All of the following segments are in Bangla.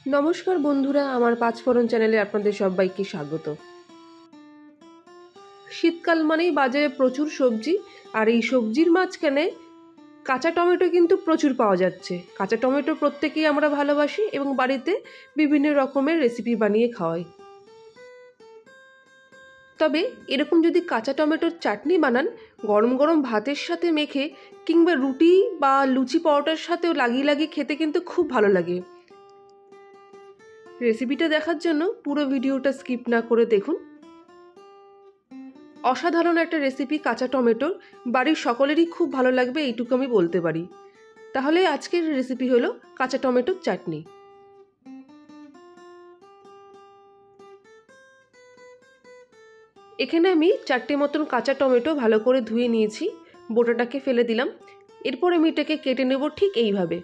নমস্কার বন্ধুরা, আমার পাঁচফোড়ন চ্যানেলে আপনাদের সবাইকে স্বাগত। শীতকাল মানেই বাজারে প্রচুর সবজি, আর এই সবজির মাঝখানে কাঁচা টমেটো কিন্তু প্রচুর পাওয়া যাচ্ছে। কাঁচা টমেটো প্রত্যেকেই আমরা ভালোবাসি এবং বাড়িতে বিভিন্ন রকমের রেসিপি বানিয়ে খাওয়াই। তবে এরকম যদি কাঁচা টমেটোর চাটনি বানান, গরম গরম ভাতের সাথে মেখে কিংবা রুটি বা লুচি পরোটার সাথেও লাগিয়ে লাগিয়ে খেতে কিন্তু খুব ভালো লাগে। রেসিপিটা দেখার জন্য পুরো ভিডিওটা স্কিপ না করে দেখুন। অসাধারণ একটা রেসিপি কাঁচা টমেটোর, বাড়ির সকলেরই খুব ভালো লাগবে এইটুকু আমি বলতে পারি। তাহলে আজকের রেসিপি হলো কাঁচা টমেটোর চাটনি। এখানে আমি 4টে মতন কাঁচা টমেটো ভালো করে ধুয়ে নিয়েছি, বোটাটাকে ফেলে দিলাম। এরপর আমি এটাকে কেটে নেব ঠিক এইভাবে।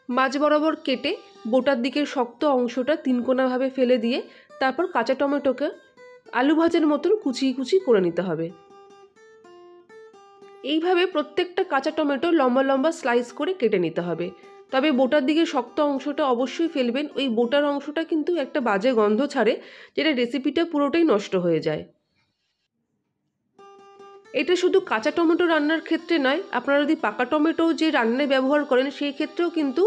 মাঝ বরাবর কেটে বোটার দিকের শক্ত অংশটা তিনকোনাভাবে ফেলে দিয়ে তারপর কাঁচা টমেটোকে আলু ভাজার মতন কুচিয়ে কুচিয়ে করে নিতে হবে। এইভাবে প্রত্যেকটা কাঁচা টমেটো লম্বা লম্বা স্লাইস করে কেটে নিতে হবে। তবে বোটার দিকে শক্ত অংশটা অবশ্যই ফেলবেন, ওই বোটার অংশটা কিন্তু একটা বাজে গন্ধ ছাড়ে, যেটা রেসিপিটা পুরোটাই নষ্ট হয়ে যায়। এটা শুধু কাঁচা টমেটো রান্নার ক্ষেত্রে নয়, আপনারা যদি পাকা টমেটো যে রান্নায় ব্যবহার করেন সেই ক্ষেত্রেও কিন্তু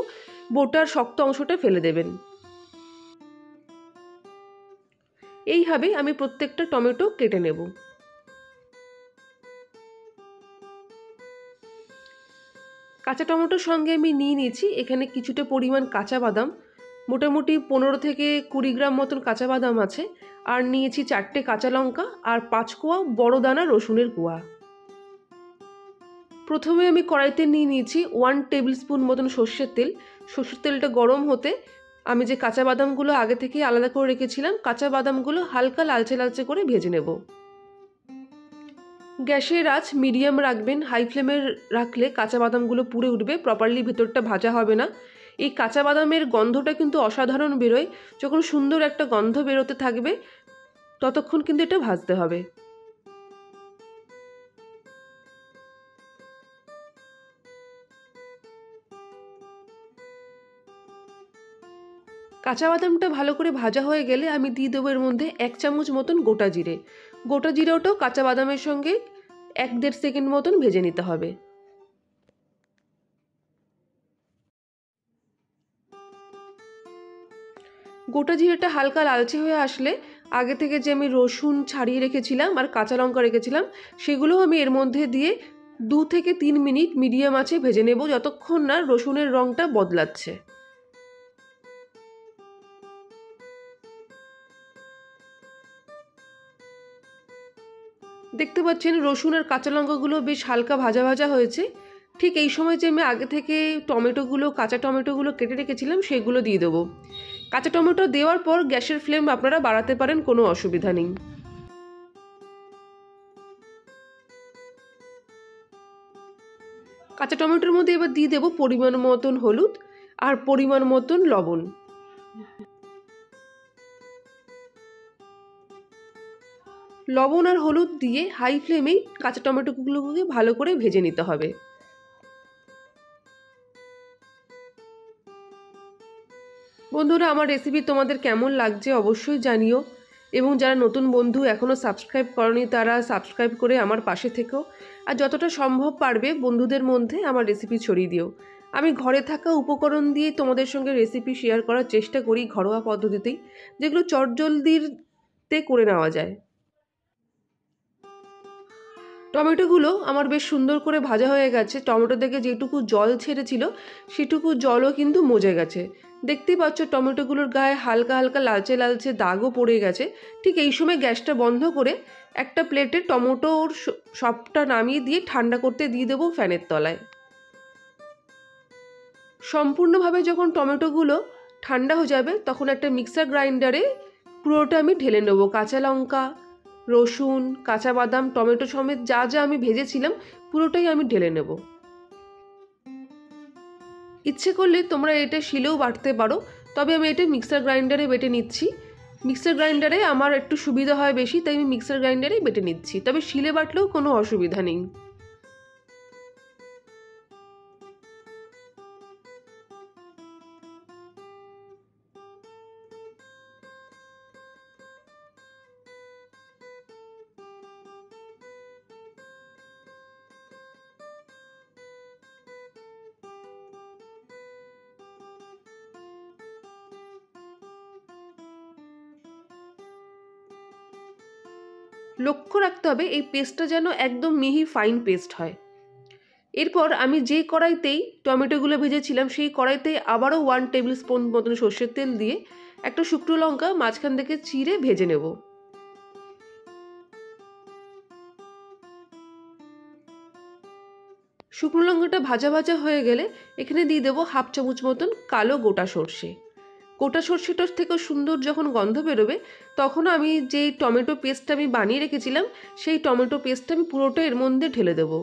বোটার শক্ত অংশটা ফেলে দেবেন। এইভাবে আমি প্রত্যেকটা টমেটো কেটে নেব। কাঁচা টমেটোর সঙ্গে আমি নিয়ে নিয়েছি এখানে কিছুটা পরিমাণ কাঁচা বাদাম, মোটামুটি 15 থেকে 20 গ্রাম মতন কাঁচা বাদাম আছে। আর নিয়েছি 4টে কাঁচা লঙ্কা আর 5 কোয়া বড় দানা রসুনের কোয়া। প্রথমে আমি কড়াইতে নিয়ে নিয়েছি 1 টেবিল স্পুন মতন সর্ষের তেল। সর্ষের তেলটা গরম হতে আমি যে কাঁচা বাদামগুলো আগে থেকে আলাদা করে রেখেছিলাম, কাঁচা বাদামগুলো হালকা লালচে লালচে করে ভেজে নেব। গ্যাসের আঁচ মিডিয়াম রাখবেন, হাই ফ্লেমে রাখলে কাঁচা বাদামগুলো পুড়ে উঠবে, প্রপারলি ভেতরটা ভাজা হবে না। এই কাঁচা বাদামের গন্ধটা কিন্তু অসাধারণ বেরোয়। যখন সুন্দর একটা গন্ধ বেরোতে থাকবে ততক্ষণ কিন্তু এটা ভাজতে হবে। কাঁচা বাদামটা ভালো করে ভাজা হয়ে গেলে আমি দিয়ে দেবো এর মধ্যে 1 চামচ মতন গোটা জিরে। গোটা জিরেটাও কাঁচা বাদামের সঙ্গে 1-1.5 সেকেন্ড মতন ভেজে নিতে হবে। গোটা জিরেটা হালকা লালচে হয়ে আসলে আগে থেকে যে আমি রসুন ছাড়িয়ে রেখেছিলাম আর কাঁচা লঙ্কা রেখেছিলাম সেগুলোও আমি এর মধ্যে দিয়ে 2 থেকে 3 মিনিট মিডিয়াম আঁচে ভেজে নেব, যতক্ষণ না রসুনের রঙটা বদলাচ্ছে। দেখতে পাচ্ছেন রসুন আর কাঁচা লঙ্কাগুলো বেশ হালকা ভাজা ভাজা হয়েছে। ঠিক এই সময় যে আমি আগে থেকে কাঁচা টমেটোগুলো কেটে রেখেছিলাম সেগুলো দিয়ে দেবো। কাঁচা টমেটো দেওয়ার পর গ্যাসের ফ্লেম আপনারা বাড়াতে পারেন, কোনো অসুবিধা নেই। কাঁচা টমেটোর মধ্যে এবার দিয়ে দেবো পরিমাণ মতন হলুদ আর পরিমাণ মতন লবণ। লবণ আর হলুদ দিয়ে হাই ফ্লেমেই কাঁচা টমেটোগুলোকে ভালো করে ভেজে নিতে হবে। বন্ধুরা, আমার রেসিপি তোমাদের কেমন লাগছে অবশ্যই জানিও, এবং যারা নতুন বন্ধু এখনও সাবস্ক্রাইব করনি তারা সাবস্ক্রাইব করে আমার পাশে থেকো। আর যতটা সম্ভব পারবে বন্ধুদের মধ্যে আমার রেসিপি ছড়িয়ে দিও। আমি ঘরে থাকা উপকরণ দিয়ে তোমাদের সঙ্গে রেসিপি শেয়ার করার চেষ্টা করি, ঘরোয়া পদ্ধতিতেই, যেগুলো চটজলদিতে করে নেওয়া যায়। টমেটোগুলো আমার বেশ সুন্দর করে ভাজা হয়ে গেছে। টমেটো থেকে যেটুকু জল ছেড়েছিল সেটুকু জলও কিন্তু মজে গেছে। দেখতেই পাচ্ছ টমেটোগুলোর গায়ে হালকা হালকা লালচে লালচে দাগও পড়ে গেছে। ঠিক এই সময় গ্যাসটা বন্ধ করে একটা প্লেটে টমেটোর সবটা নামিয়ে দিয়ে ঠান্ডা করতে দিয়ে দেবো ফ্যানের তলায়। সম্পূর্ণভাবে যখন টমেটোগুলো ঠান্ডা হয়ে যাবে তখন একটা মিক্সার গ্রাইন্ডারে পুরোটা আমি ঢেলে নেবো। কাঁচা লঙ্কা, রসুন, কাঁচা বাদাম, টমেটো সমেত যা যা আমি ভেজেছিলাম পুরোটাই আমি ঢেলে নেব। ইচ্ছে করলে তোমরা এটা শিলেও বাটতে পারো, তবে আমি এটা মিক্সার গ্রাইন্ডারে বেটে নিচ্ছি। মিক্সার গ্রাইন্ডারে আমার একটু সুবিধা হয় বেশি, তাই আমি মিক্সার গ্রাইন্ডারেই বেটে নিচ্ছি, তবে শিলে বাটলেও কোনো অসুবিধা নেই। লক্ষ্য রাখতে হবে এই পেস্টটা যেন একদম মিহি ফাইন পেস্ট হয়। এরপর আমি যে কড়াইতেই টমেটোগুলো ভেজেছিলাম সেই কড়াইতেই আবারও 1 টেবিল স্পুন মতন সর্ষের তেল দিয়ে একটা শুকনো লঙ্কা মাঝখান থেকে চিড়ে ভেজে নেব। শুকনো লঙ্কাটা ভাজা ভাজা হয়ে গেলে এখানে দিয়ে দেবো 1/2 চামচ মতন কালো গোটা সর্ষে। গোটা সর্ষেটার থেকেও সুন্দর যখন গন্ধ বেরোবে তখন আমি যেই টমেটো পেস্টটা আমি বানিয়ে রেখেছিলাম সেই টমেটো পেস্টটা আমি পুরোটা এর মধ্যে ঢেলে দেবো।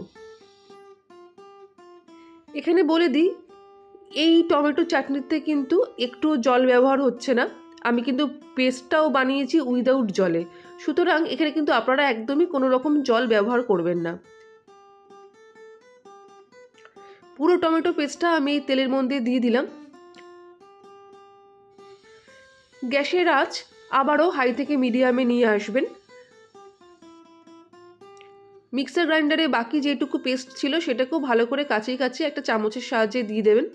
এখানে বলে দিই, এই টমেটো চাটনিতে কিন্তু একটু জল ব্যবহার হচ্ছে না, আমি কিন্তু পেস্টটাও বানিয়েছি উইদাউট জলে, সুতরাং এখানে কিন্তু আপনারা একদমই কোনো রকম জল ব্যবহার করবেন না। পুরো টমেটো পেস্টটা আমি এই তেলের মধ্যে দিয়ে দিলাম। গ্যাসের আঁচ আবারও হাই থেকে মিডিয়ামে নিয়ে আসবেন। মিক্সার গ্রাইন্ডারে বাকি যেটুকু পেস্ট ছিল সেটাকেও ভালো করে কাছে কাছে একটা চামচের সাহায্যে দিয়ে দেবেন।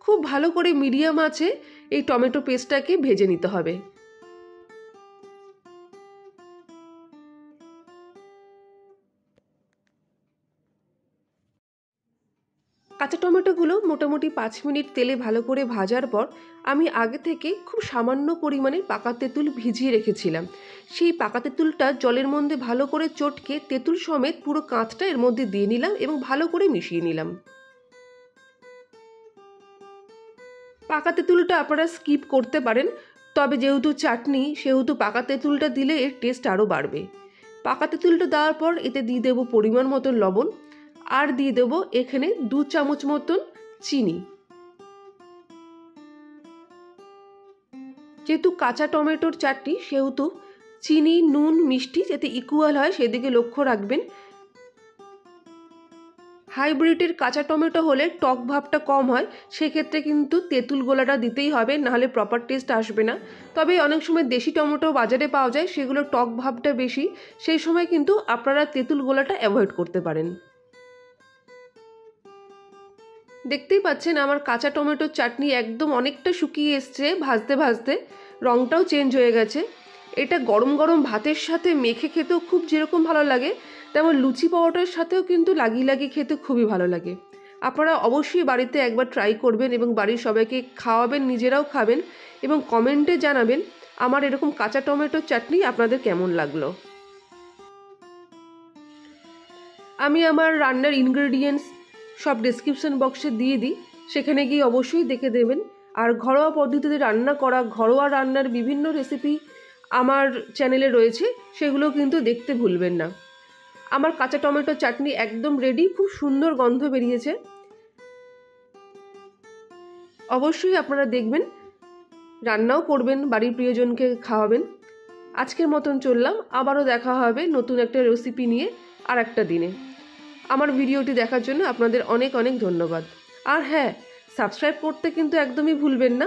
খুব ভালো করে মিডিয়াম আঁচে এই টমেটো পেস্টটাকে ভেজে নিতে হবে। কাঁচা টমেটোগুলো মোটামুটি 5 মিনিট তেলে ভালো করে ভাজার পর আমি আগে থেকে খুব সামান্য পরিমাণে পাকা তেঁতুল ভিজিয়ে রেখেছিলাম। সেই পাকা তেঁতুলটা জলের মধ্যে ভালো করে চটকে তেঁতুল সমেত পুরো কাঁচটা এর মধ্যে দিয়ে নিলাম এবং ভালো করে মিশিয়ে নিলাম। পাকা তেঁতুলটা আপনারা স্কিপ করতে পারেন, তবে যেহেতু চাটনি সেহেতু পাকা তেঁতুলটা দিলে এর টেস্ট আরও বাড়বে। পাকা তেঁতুলটা দেওয়ার পর এতে দিয়ে দেবো পরিমাণ মতন লবণ, আর দিয়ে দেবো এখানে 2 চামচ মতন চিনি। যেহেতু কাঁচা টমেটোর চাটনি সেহেতু চিনি নুন মিষ্টি যাতে ইকুয়াল হয় সেদিকে লক্ষ্য রাখবেন। হাইব্রিডের কাঁচা টমেটো হলে টক ভাবটা কম হয়, সেক্ষেত্রে কিন্তু তেঁতুল গোলাটা দিতেই হবে, নাহলে প্রপার টেস্ট আসবে না। তবে অনেক সময় দেশি টমেটো বাজারে পাওয়া যায়, সেগুলো টক ভাবটা বেশি, সেই সময় কিন্তু আপনারা তেঁতুল গোলাটা অ্যাভয়েড করতে পারেন। দেখতেই পাচ্ছেন আমার কাঁচা টমেটোর চাটনি একদম অনেকটা শুকিয়ে এসছে, ভাজতে ভাজতে রঙটাও চেঞ্জ হয়ে গেছে। এটা গরম গরম ভাতের সাথে মেখে খেতেও খুব যেরকম ভালো লাগে, তেমন লুচি পরোটার সাথেও কিন্তু লাগিয়ে লাগিয়ে খেতে খুবই ভালো লাগে। আপনারা অবশ্যই বাড়িতে একবার ট্রাই করবেন এবং বাড়ির সবাইকে খাওয়াবেন, নিজেরাও খাবেন এবং কমেন্টে জানাবেন আমার এরকম কাঁচা টমেটোর চাটনি আপনাদের কেমন লাগলো। আমি আমার রান্নার ইনগ্রেডিয়েন্টস সব ডেসক্রিপশন বক্সে দিয়ে দিই, সেখানে গিয়ে অবশ্যই দেখে দেবেন। আর ঘরোয়া পদ্ধতিতে রান্না করা ঘরোয়া রান্নার বিভিন্ন রেসিপি আমার চ্যানেলে রয়েছে, সেগুলো কিন্তু দেখতে ভুলবেন না। আমার কাঁচা টমেটো চাটনি একদম রেডি, খুব সুন্দর গন্ধ বেরিয়েছে। অবশ্যই আপনারা দেখবেন, রান্নাও করবেন, বাড়ির প্রিয়জনকে খাওয়াবেন। আজকের মতন চললাম, আবারও দেখা হবে নতুন একটা রেসিপি নিয়ে আর একটা দিনে। আমার ভিডিওটি দেখার জন্য আপনাদের অনেক অনেক ধন্যবাদ। আর হ্যাঁ, সাবস্ক্রাইব করতে কিন্তু একদমই ভুলবেন না।